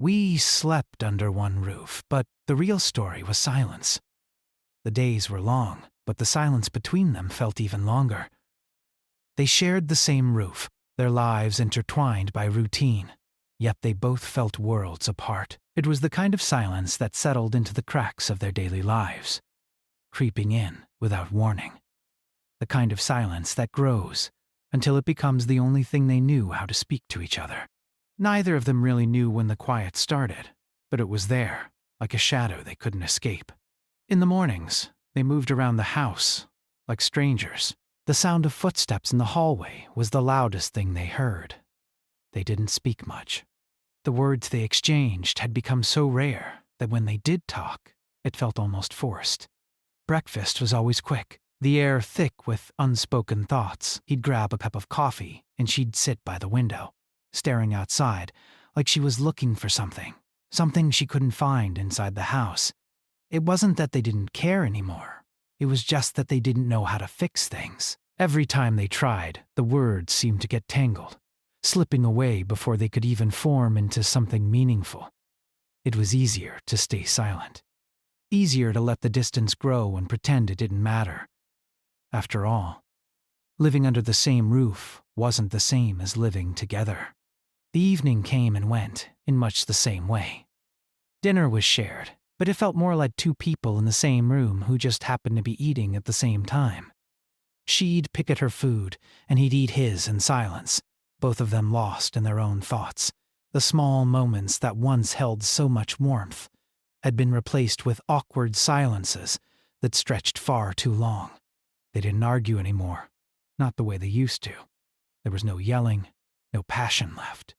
We slept under one roof, but the real story was silence. The days were long, but the silence between them felt even longer. They shared the same roof, their lives intertwined by routine, yet they both felt worlds apart. It was the kind of silence that settled into the cracks of their daily lives, creeping in without warning. The kind of silence that grows until it becomes the only thing they knew how to speak to each other. Neither of them really knew when the quiet started, but it was there, like a shadow they couldn't escape. In the mornings, they moved around the house, like strangers. The sound of footsteps in the hallway was the loudest thing they heard. They didn't speak much. The words they exchanged had become so rare that when they did talk, it felt almost forced. Breakfast was always quick, the air thick with unspoken thoughts. He'd grab a cup of coffee, and she'd sit by the window, staring outside, like she was looking for something she couldn't find inside the house. It wasn't that they didn't care anymore. It was just that they didn't know how to fix things. Every time they tried, the words seemed to get tangled, slipping away before they could even form into something meaningful. It was easier to stay silent. Easier to let the distance grow and pretend it didn't matter. After all, living under the same roof wasn't the same as living together. The evening came and went in much the same way. Dinner was shared, but it felt more like two people in the same room who just happened to be eating at the same time. She'd pick at her food, and he'd eat his in silence, both of them lost in their own thoughts. The small moments that once held so much warmth had been replaced with awkward silences that stretched far too long. They didn't argue anymore, not the way they used to. There was no yelling, no passion left.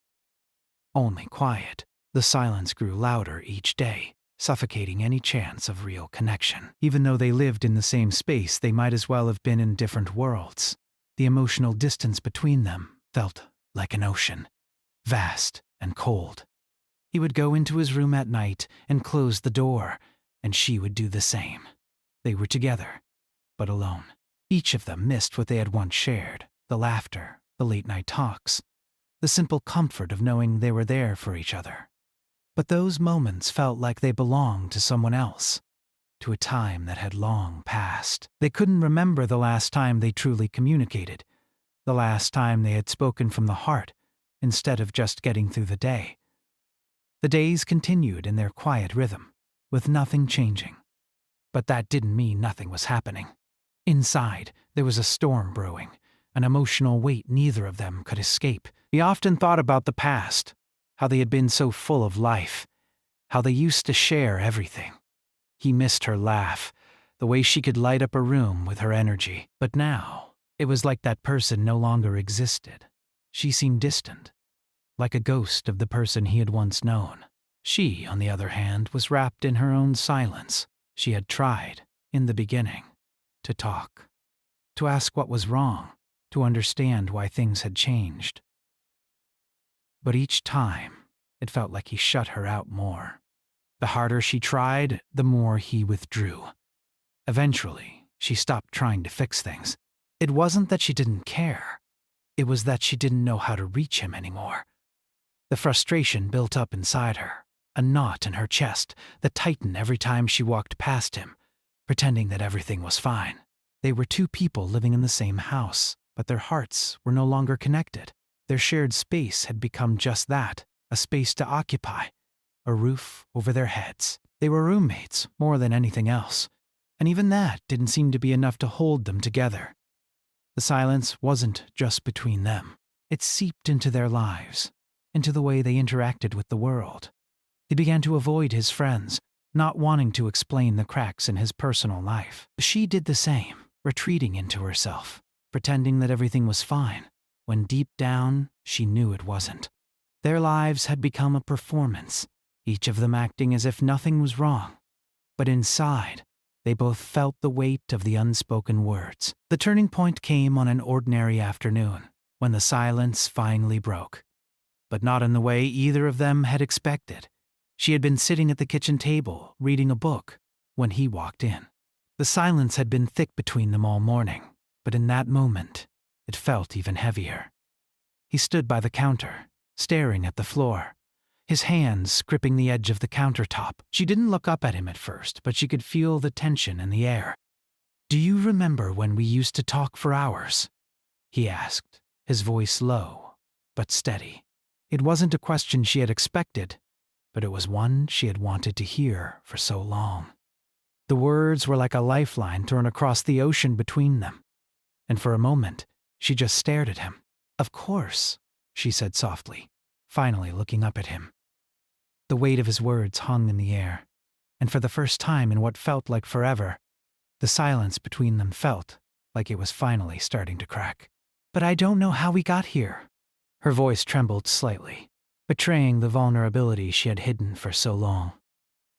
Only quiet. The silence grew louder each day, suffocating any chance of real connection. Even though they lived in the same space, they might as well have been in different worlds. The emotional distance between them felt like an ocean, vast and cold. He would go into his room at night and close the door, and she would do the same. They were together, but alone. Each of them missed what they had once shared, the laughter, the late-night talks, the simple comfort of knowing they were there for each other. But those moments felt like they belonged to someone else, to a time that had long passed. They couldn't remember the last time they truly communicated, the last time they had spoken from the heart, instead of just getting through the day. The days continued in their quiet rhythm, with nothing changing. But that didn't mean nothing was happening. Inside, there was a storm brewing, an emotional weight neither of them could escape. He often thought about the past, how they had been so full of life, how they used to share everything. He missed her laugh, the way she could light up a room with her energy. But now, it was like that person no longer existed. She seemed distant, like a ghost of the person he had once known. She, on the other hand, was wrapped in her own silence. She had tried, in the beginning, to talk, to ask what was wrong, to understand why things had changed. But each time, it felt like he shut her out more. The harder she tried, the more he withdrew. Eventually, she stopped trying to fix things. It wasn't that she didn't care. It was that she didn't know how to reach him anymore. The frustration built up inside her, a knot in her chest that tightened every time she walked past him, pretending that everything was fine. They were two people living in the same house, but their hearts were no longer connected. Their shared space had become just that, a space to occupy, a roof over their heads. They were roommates more than anything else, and even that didn't seem to be enough to hold them together. The silence wasn't just between them. It seeped into their lives, into the way they interacted with the world. He began to avoid his friends, not wanting to explain the cracks in his personal life. She did the same, retreating into herself, pretending that everything was fine, when deep down she knew it wasn't. Their lives had become a performance, each of them acting as if nothing was wrong. But inside, they both felt the weight of the unspoken words. The turning point came on an ordinary afternoon, when the silence finally broke. But not in the way either of them had expected. She had been sitting at the kitchen table, reading a book, when he walked in. The silence had been thick between them all morning, but in that moment, it felt even heavier. He stood by the counter, staring at the floor. his hands gripping the edge of the countertop. She didn't look up at him at first, but she could feel the tension in the air. "Do you remember when we used to talk for hours?" he asked, his voice low but steady. It wasn't a question she had expected, but it was one she had wanted to hear for so long. The words were like a lifeline thrown across the ocean between them, and for a moment she just stared at him. "Of course," she said softly, finally looking up at him. The weight of his words hung in the air, and for the first time in what felt like forever, the silence between them felt like it was finally starting to crack. "But I don't know how we got here." Her voice trembled slightly, betraying the vulnerability she had hidden for so long.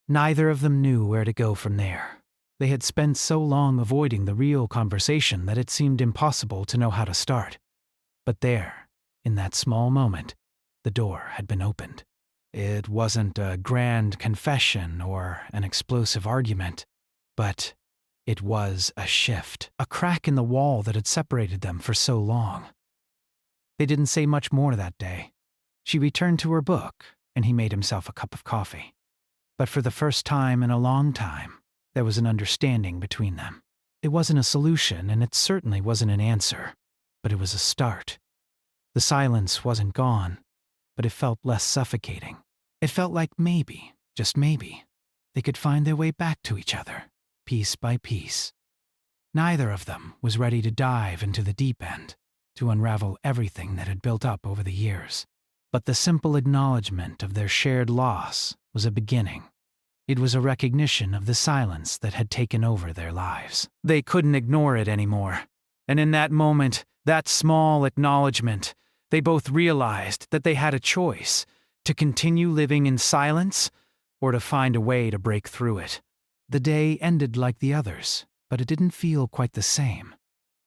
Neither of them knew where to go from there. They had spent so long avoiding the real conversation that it seemed impossible to know how to start. But there, in that small moment, the door had been opened. It wasn't a grand confession or an explosive argument, but it was a shift, a crack in the wall that had separated them for so long. They didn't say much more that day. She returned to her book, and he made himself a cup of coffee. But for the first time in a long time, there was an understanding between them. It wasn't a solution, and it certainly wasn't an answer, but it was a start. The silence wasn't gone, but it felt less suffocating. It felt like maybe, just maybe, they could find their way back to each other, piece by piece. Neither of them was ready to dive into the deep end, to unravel everything that had built up over the years. But the simple acknowledgement of their shared loss was a beginning. It was a recognition of the silence that had taken over their lives. They couldn't ignore it anymore. And in that moment, that small acknowledgement, they both realized that they had a choice: to continue living in silence or to find a way to break through it. The day ended like the others, but it didn't feel quite the same.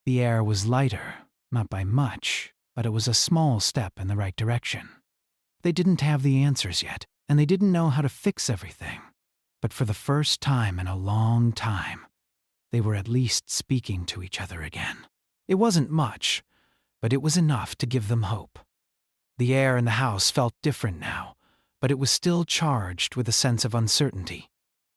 The air was lighter, not by much, but it was a small step in the right direction. They didn't have the answers yet, and they didn't know how to fix everything. But for the first time in a long time, they were at least speaking to each other again. It wasn't much, but it was enough to give them hope. The air in the house felt different now, but it was still charged with a sense of uncertainty.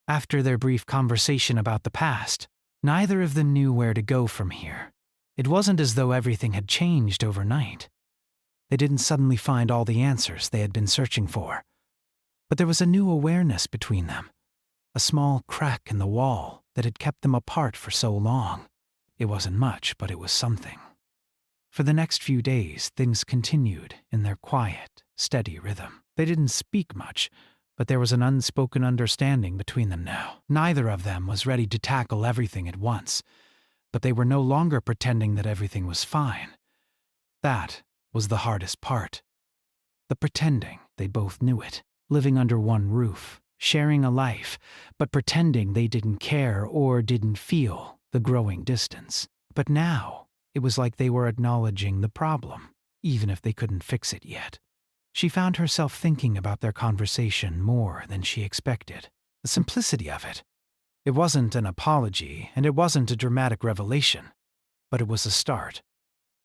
After their brief conversation about the past, neither of them knew where to go from here. It wasn't as though everything had changed overnight. They didn't suddenly find all the answers they had been searching for. But there was a new awareness between them, a small crack in the wall that had kept them apart for so long. It wasn't much, but it was something. For the next few days, things continued in their quiet, steady rhythm. They didn't speak much, but there was an unspoken understanding between them now. Neither of them was ready to tackle everything at once, but they were no longer pretending that everything was fine. That was the hardest part. The pretending, they both knew it, living under one roof, sharing a life, but pretending they didn't care or didn't feel the growing distance. But now, it was like they were acknowledging the problem, even if they couldn't fix it yet. She found herself thinking about their conversation more than she expected. The simplicity of it. It wasn't an apology, and it wasn't a dramatic revelation, but it was a start.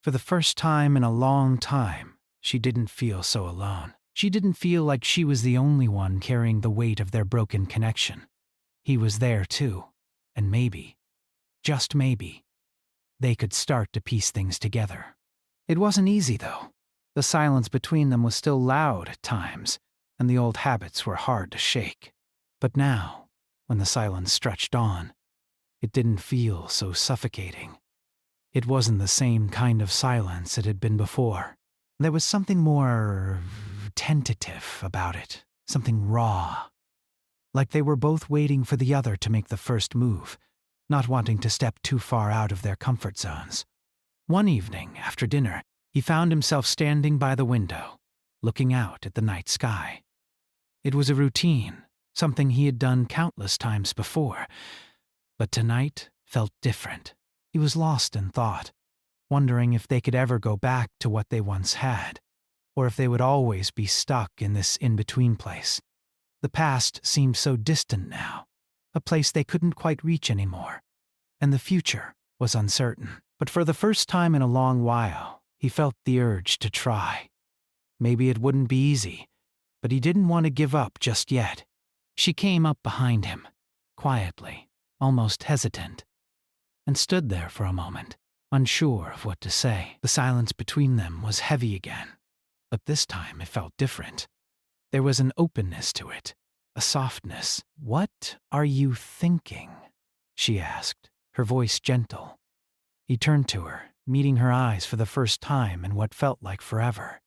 For the first time in a long time, she didn't feel so alone. She didn't feel like she was the only one carrying the weight of their broken connection. He was there too, and maybe, just maybe, they could start to piece things together. It wasn't easy, though. The silence between them was still loud at times, and the old habits were hard to shake. But now, when the silence stretched on, it didn't feel so suffocating. It wasn't the same kind of silence it had been before. There was something more tentative about it, something raw. Like they were both waiting for the other to make the first move, not wanting to step too far out of their comfort zones. One evening, after dinner, he found himself standing by the window, looking out at the night sky. It was a routine, something he had done countless times before, but tonight felt different. He was lost in thought, wondering if they could ever go back to what they once had, or if they would always be stuck in this in-between place. The past seemed so distant now, a place they couldn't quite reach anymore, and the future was uncertain. But for the first time in a long while, he felt the urge to try. Maybe it wouldn't be easy. but he didn't want to give up just yet. She came up behind him, quietly, almost hesitant, and stood there for a moment, unsure of what to say. The silence between them was heavy again, but this time it felt different. There was an openness to it, a softness. "What are you thinking?" she asked, her voice gentle. He turned to her, meeting her eyes for the first time in what felt like forever.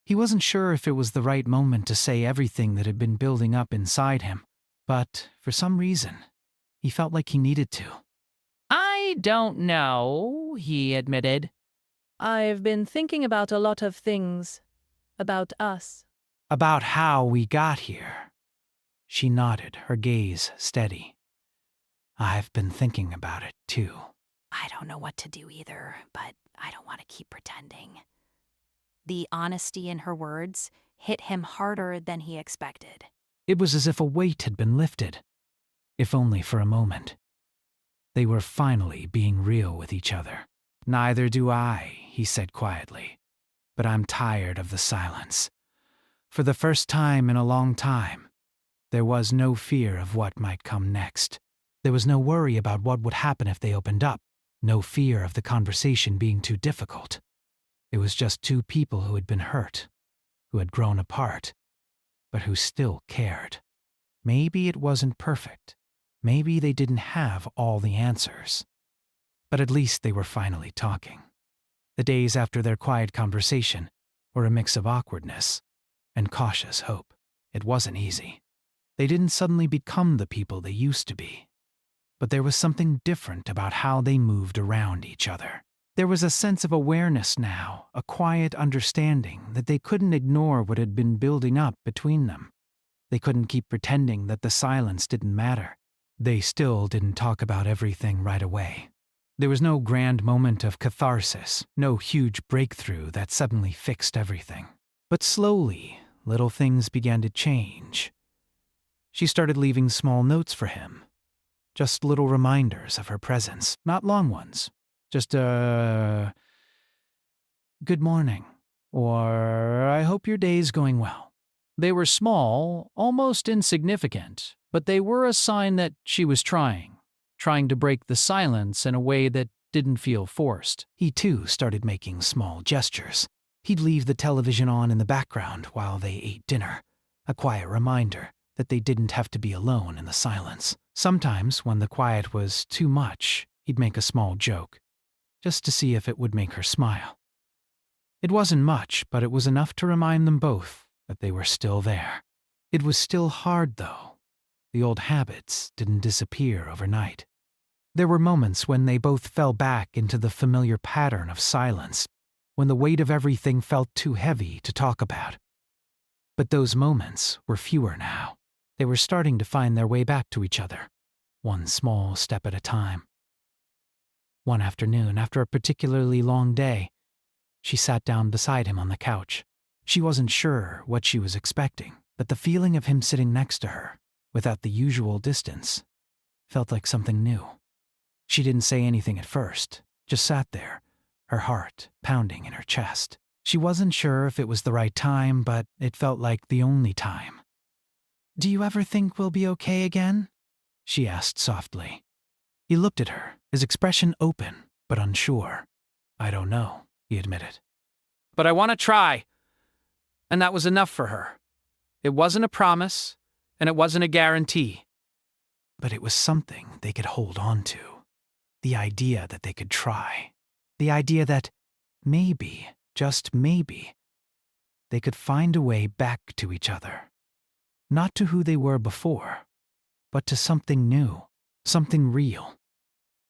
He wasn't sure if it was the right moment to say everything that had been building up inside him, but for some reason, he felt like he needed to. "I don't know," he admitted. "I've been thinking about a lot of things. About us." "About how we got here." She nodded, her gaze steady. "I've been thinking about it, too." I don't know what to do either, but I don't want to keep pretending. The honesty in her words hit him harder than he expected. It was as if a weight had been lifted, if only for a moment. They were finally being real with each other. "Neither do I," he said quietly, "but I'm tired of the silence." For the first time in a long time, there was no fear of what might come next. There was no worry about what would happen if they opened up, no fear of the conversation being too difficult. It was just two people who had been hurt, who had grown apart, but who still cared. Maybe it wasn't perfect. Maybe they didn't have all the answers. But at least they were finally talking. The days after their quiet conversation were a mix of awkwardness and cautious hope. It wasn't easy. They didn't suddenly become the people they used to be. But there was something different about how they moved around each other. There was a sense of awareness now, a quiet understanding that they couldn't ignore what had been building up between them. They couldn't keep pretending that the silence didn't matter. They still didn't talk about everything right away. There was no grand moment of catharsis, no huge breakthrough that suddenly fixed everything. But slowly, little things began to change. She started leaving small notes for him. Just little reminders of her presence, not long ones. Just "Good morning," or "I hope your day's going well." They were small, almost insignificant, but they were a sign that she was trying to break the silence in a way that didn't feel forced. He too started making small gestures. He'd leave the television on in the background while they ate dinner, a quiet reminder that they didn't have to be alone in the silence. Sometimes, when the quiet was too much, he'd make a small joke, just to see if it would make her smile. It wasn't much, but it was enough to remind them both that they were still there. It was still hard, though. The old habits didn't disappear overnight. There were moments when they both fell back into the familiar pattern of silence, when the weight of everything felt too heavy to talk about. But those moments were fewer now. They were starting to find their way back to each other, one small step at a time. One afternoon, after a particularly long day, she sat down beside him on the couch. She wasn't sure what she was expecting, but the feeling of him sitting next to her, without the usual distance, felt like something new. She didn't say anything at first, just sat there, her heart pounding in her chest. She wasn't sure if it was the right time, but it felt like the only time. "Do you ever think we'll be okay again?" she asked softly. He looked at her, his expression open but unsure. "I don't know," he admitted. "But I want to try." And that was enough for her. It wasn't a promise, and it wasn't a guarantee. But it was something they could hold on to. The idea that they could try. The idea that maybe, just maybe, they could find a way back to each other. Not to who they were before, but to something new, something real.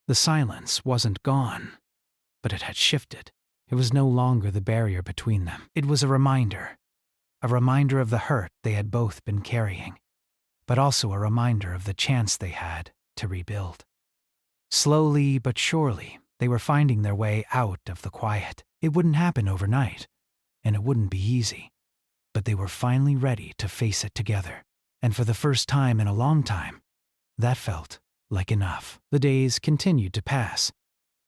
The silence wasn't gone, but it had shifted. It was no longer the barrier between them. It was a reminder of the hurt they had both been carrying, but also a reminder of the chance they had to rebuild. Slowly but surely, they were finding their way out of the quiet. It wouldn't happen overnight, and it wouldn't be easy, but they were finally ready to face it together. And for the first time in a long time, that felt like enough. The days continued to pass,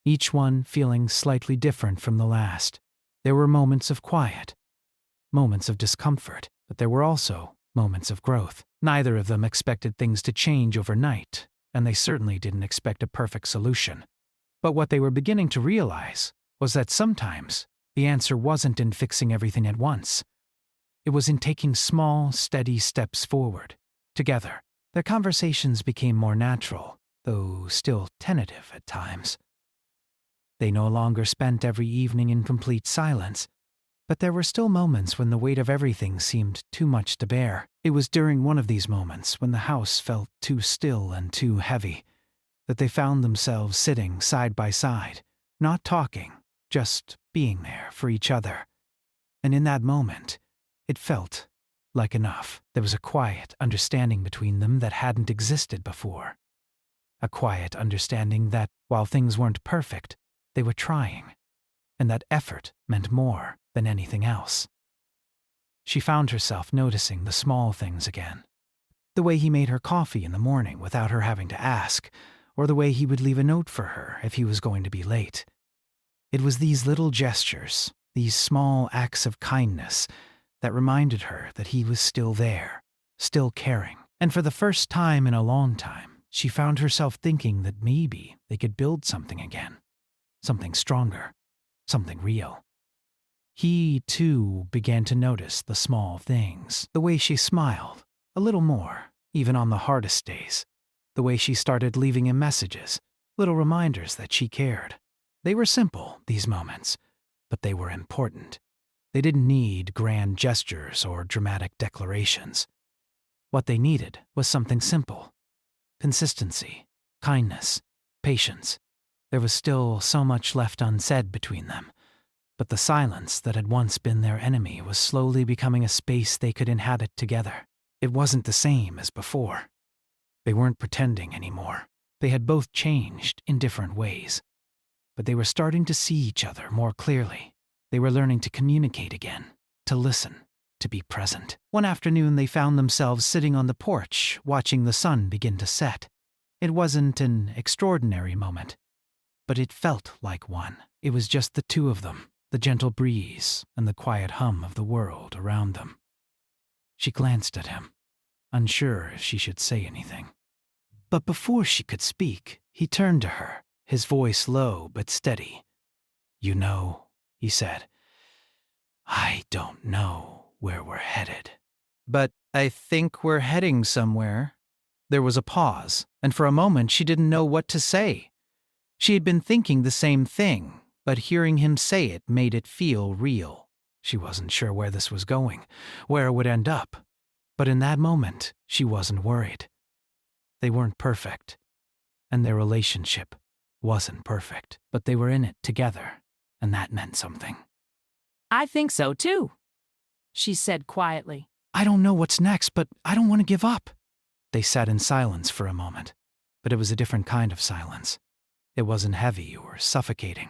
each one feeling slightly different from the last. There were moments of quiet, moments of discomfort, But there were also moments of growth. Neither of them expected things to change overnight, and they certainly didn't expect a perfect solution. But what they were beginning to realize was that sometimes the answer wasn't in fixing everything at once. It was in taking small, steady steps forward, together. Their conversations became more natural, though still tentative at times. They no longer spent every evening in complete silence, but there were still moments when the weight of everything seemed too much to bear. It was during one of these moments, when the house felt too still and too heavy, that they found themselves sitting side by side, not talking, just being there for each other. And in that moment, it felt like enough. There was a quiet understanding between them that hadn't existed before. A quiet understanding that, while things weren't perfect, they were trying, and that effort meant more than anything else. She found herself noticing the small things again. The way he made her coffee in the morning without her having to ask, or the way he would leave a note for her if he was going to be late. It was these little gestures, these small acts of kindness, that reminded her that he was still there, still caring. And for the first time in a long time, she found herself thinking that maybe they could build something again. Something stronger, something real. He, too, began to notice the small things. The way she smiled, a little more, even on the hardest days. The way she started leaving him messages, little reminders that she cared. They were simple, these moments, but they were important. They didn't need grand gestures or dramatic declarations. What they needed was something simple. Consistency, kindness, patience. There was still so much left unsaid between them, but the silence that had once been their enemy was slowly becoming a space they could inhabit together. It wasn't the same as before. They weren't pretending anymore. They had both changed in different ways, but they were starting to see each other more clearly. They were learning to communicate again, to listen, to be present. One afternoon they found themselves sitting on the porch, watching the sun begin to set. It wasn't an extraordinary moment, but it felt like one. It was just the two of them, the gentle breeze and the quiet hum of the world around them. She glanced at him, unsure if she should say anything. But before she could speak, he turned to her, his voice low but steady. "You know," he said, "I don't know where we're headed." "But I think we're heading somewhere." There was a pause, and for a moment she didn't know what to say. She had been thinking the same thing, but hearing him say it made it feel real. She wasn't sure where this was going, where it would end up. But in that moment, she wasn't worried. They weren't perfect, and their relationship wasn't perfect, but they were in it together, and that meant something. I think so too, she said quietly. "I don't know what's next, but I don't want to give up." They sat in silence for a moment, but it was a different kind of silence. It wasn't heavy or suffocating.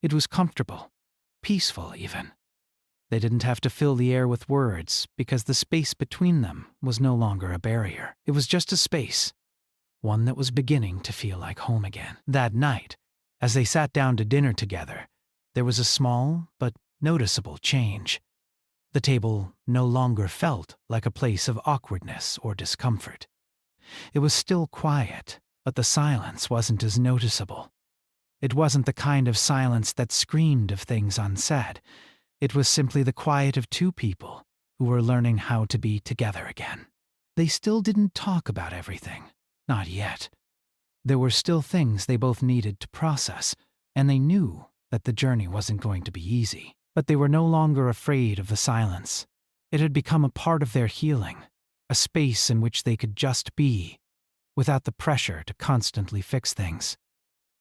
It was comfortable, peaceful even. They didn't have to fill the air with words because the space between them was no longer a barrier. It was just a space, one that was beginning to feel like home again. That night, as they sat down to dinner together, there was a small but noticeable change. The table no longer felt like a place of awkwardness or discomfort. It was still quiet, but the silence wasn't as noticeable. It wasn't the kind of silence that screamed of things unsaid. It was simply the quiet of two people who were learning how to be together again. They still didn't talk about everything, not yet. There were still things they both needed to process, and they knew that the journey wasn't going to be easy. But they were no longer afraid of the silence. It had become a part of their healing, a space in which they could just be, without the pressure to constantly fix things.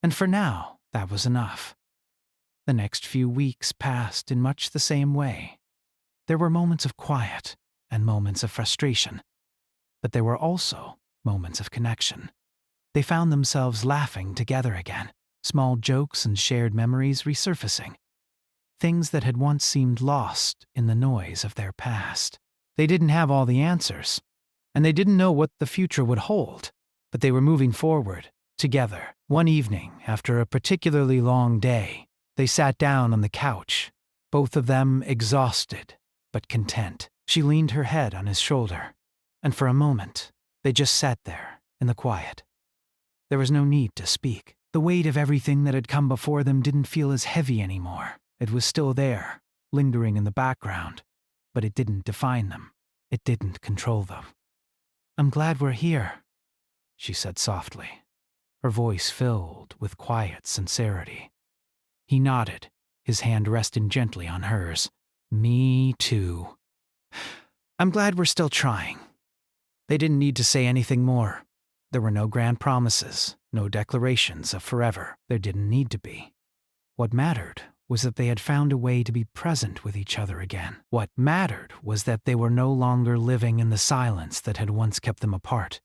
And for now, that was enough. The next few weeks passed in much the same way. There were moments of quiet and moments of frustration, but there were also moments of connection. They found themselves laughing together again, small jokes and shared memories resurfacing. Things that had once seemed lost in the noise of their past. They didn't have all the answers, and they didn't know what the future would hold, but they were moving forward, together. One evening, after a particularly long day, they sat down on the couch, both of them exhausted but content. She leaned her head on his shoulder, and for a moment, they just sat there in the quiet. There was no need to speak. The weight of everything that had come before them didn't feel as heavy anymore. It was still there, lingering in the background, but it didn't define them. It didn't control them. "I'm glad we're here," she said softly, her voice filled with quiet sincerity. He nodded, his hand resting gently on hers. "Me too. I'm glad we're still trying." They didn't need to say anything more. There were no grand promises, no declarations of forever. There didn't need to be. What mattered was that they had found a way to be present with each other again. What mattered was that they were no longer living in the silence that had once kept them apart.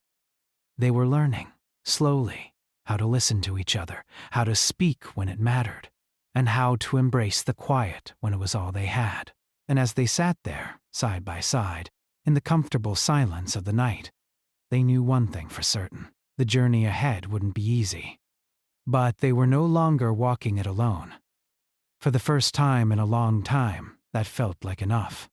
They were learning, slowly, how to listen to each other, how to speak when it mattered, and how to embrace the quiet when it was all they had. And as they sat there, side by side, in the comfortable silence of the night, they knew one thing for certain. The journey ahead wouldn't be easy. But they were no longer walking it alone. For the first time in a long time, that felt like enough.